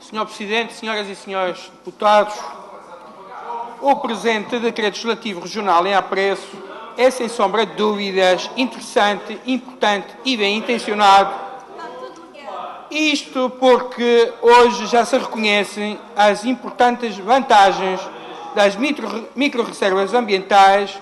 Senhor Presidente, senhoras e senhores deputados, o presente decreto legislativo regional em apreço é, sem sombra de dúvidas, interessante, importante e bem intencionado. Isto porque hoje já se reconhecem as importantes vantagens das micro-reservas ambientais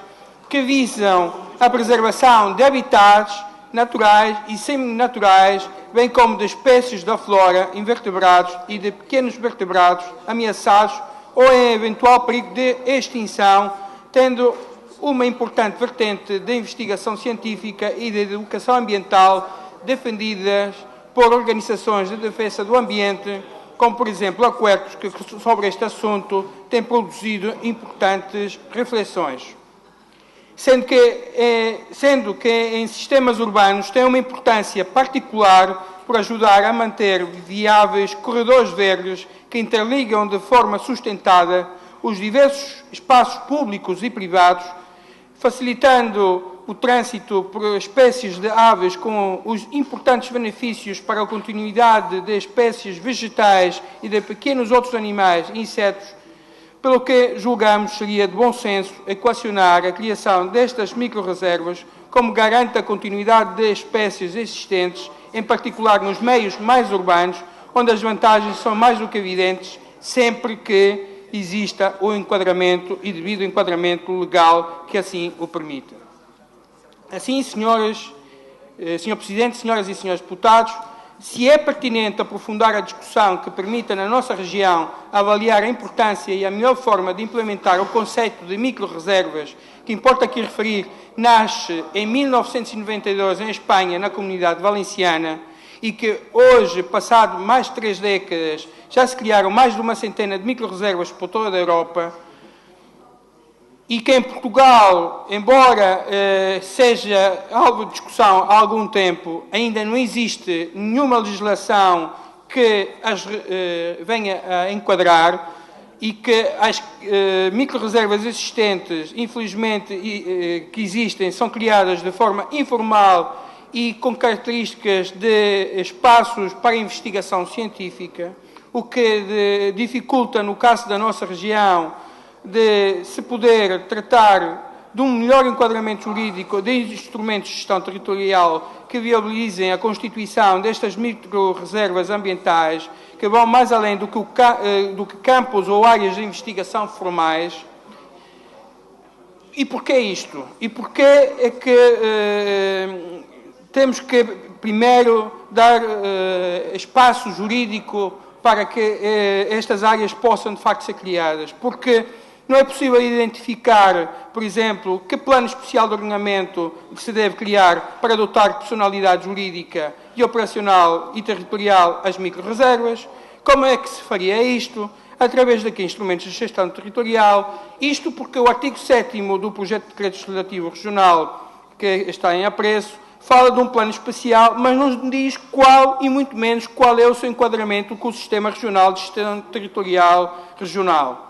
que visam a preservação de habitats naturais e semi-naturais, bem como de espécies da flora, invertebrados e de pequenos vertebrados ameaçados ou em eventual perigo de extinção, tendo uma importante vertente de investigação científica e de educação ambiental defendidas por organizações de defesa do ambiente, como, por exemplo, a Quercus, que sobre este assunto tem produzido importantes reflexões. Sendo que em sistemas urbanos tem uma importância particular por ajudar a manter viáveis corredores verdes que interligam de forma sustentada os diversos espaços públicos e privados, facilitando o trânsito por espécies de aves com os importantes benefícios para a continuidade de espécies vegetais e de pequenos outros animais e insetos, pelo que julgamos seria de bom senso equacionar a criação destas micro-reservas como garante a continuidade de espécies existentes, em particular nos meios mais urbanos, onde as vantagens são mais do que evidentes, sempre que exista o enquadramento e devido enquadramento legal que assim o permita. Assim, Senhor Presidente, senhoras e senhores deputados, se é pertinente aprofundar a discussão que permita na nossa região avaliar a importância e a melhor forma de implementar o conceito de micro-reservas, que importa aqui referir, nasce em 1992 em Espanha, na Comunidade Valenciana, e que hoje, passado mais de 3 décadas, já se criaram mais de uma centena de micro-reservas por toda a Europa, e que em Portugal, embora seja alvo de discussão há algum tempo, ainda não existe nenhuma legislação que as venha a enquadrar e que as micro-reservas existentes, infelizmente, que existem, são criadas de forma informal e com características de espaços para investigação científica, o que dificulta, no caso da nossa região, de se poder tratar de um melhor enquadramento jurídico de instrumentos de gestão territorial que viabilizem a constituição destas micro-reservas ambientais, que vão mais além do que campos ou áreas de investigação formais. E porquê isto? E porquê é que temos que, primeiro, dar espaço jurídico para que estas áreas possam, de facto, ser criadas? Porque não é possível identificar, por exemplo, que plano especial de ordenamento se deve criar para dotar personalidade jurídica e operacional e territorial as micro-reservas. Como é que se faria isto? Através de que instrumentos de gestão territorial? Isto porque o artigo 7º do projeto de decreto legislativo regional, que está em apreço, fala de um plano especial, mas não diz qual e muito menos qual é o seu enquadramento com o sistema regional de gestão territorial regional.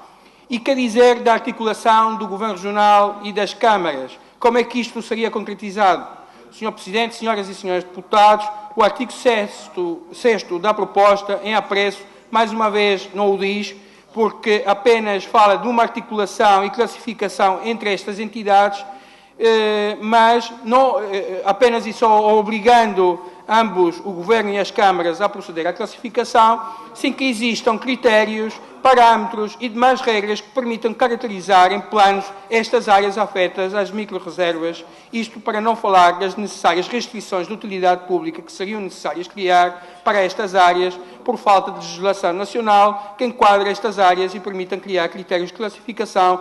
E quer dizer da articulação do Governo Regional e das câmaras. Como é que isto seria concretizado? Senhor Presidente, senhoras e senhores deputados, o artigo 6º da proposta em apreço, mais uma vez, não o diz, porque apenas fala de uma articulação e classificação entre estas entidades, mas não apenas e só obrigando ambos, o Governo e as câmaras, a proceder à classificação, sem que existam critérios, parâmetros e demais regras que permitam caracterizar em planos estas áreas afetas às micro-reservas, isto para não falar das necessárias restrições de utilidade pública que seriam necessárias criar para estas áreas por falta de legislação nacional que enquadre estas áreas e permitam criar critérios de classificação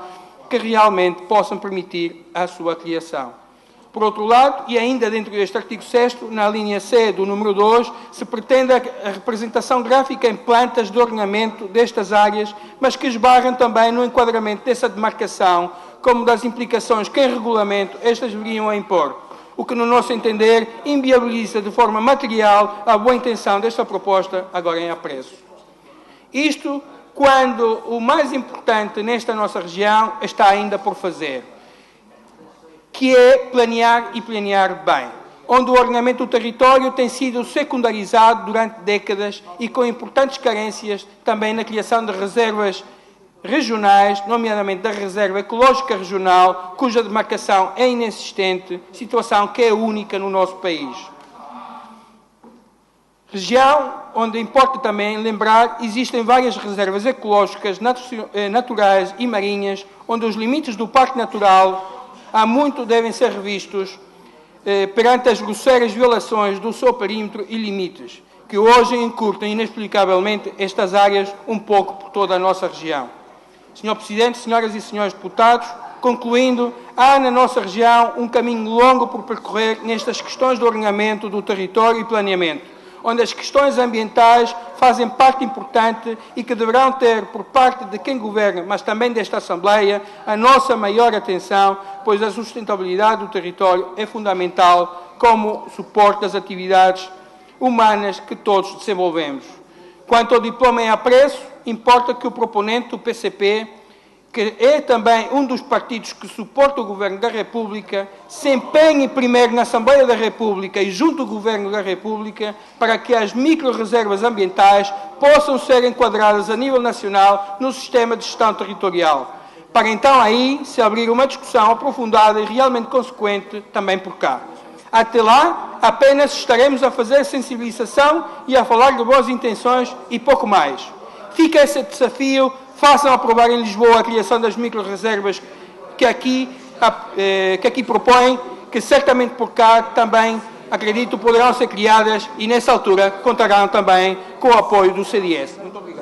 que realmente possam permitir a sua criação. Por outro lado, e ainda dentro deste artigo 6º, na linha C do número 2, se pretende a representação gráfica em plantas de ordenamento destas áreas, mas que esbarram também no enquadramento dessa demarcação, como das implicações que em regulamento estas viriam a impor, o que, no nosso entender, inviabiliza de forma material a boa intenção desta proposta, agora em apreço. Isto quando o mais importante nesta nossa região está ainda por fazer, que é planear e planear bem. onde o ordenamento do território tem sido secundarizado durante décadas e com importantes carências também na criação de reservas regionais, nomeadamente da Reserva Ecológica Regional, cuja demarcação é inexistente, situação que é única no nosso país. Região onde importa também lembrar, existem várias reservas ecológicas, naturais e marinhas, onde os limites do Parque Natural há muito devem ser revistos perante as grosseiras violações do seu perímetro e limites, que hoje encurtam inexplicavelmente estas áreas um pouco por toda a nossa região. Senhor Presidente, senhoras e senhores deputados, concluindo, há na nossa região um caminho longo por percorrer nestas questões do ordenamento do território e planeamento, onde as questões ambientais fazem parte importante e que deverão ter, por parte de quem governa, mas também desta Assembleia, a nossa maior atenção, pois a sustentabilidade do território é fundamental como suporte das atividades humanas que todos desenvolvemos. Quanto ao diploma em apreço, importa que o proponente do PCP, que é também um dos partidos que suporta o Governo da República, se empenhe primeiro na Assembleia da República e junto ao Governo da República para que as micro-reservas ambientais possam ser enquadradas a nível nacional no sistema de gestão territorial, para então aí se abrir uma discussão aprofundada e realmente consequente também por cá. Até lá, apenas estaremos a fazer sensibilização e a falar de boas intenções e pouco mais. Fica esse desafio, façam aprovar em Lisboa a criação das micro-reservas que aqui propõem, que certamente por cá também, acredito, poderão ser criadas e nessa altura contarão também com o apoio do CDS. Muito obrigado.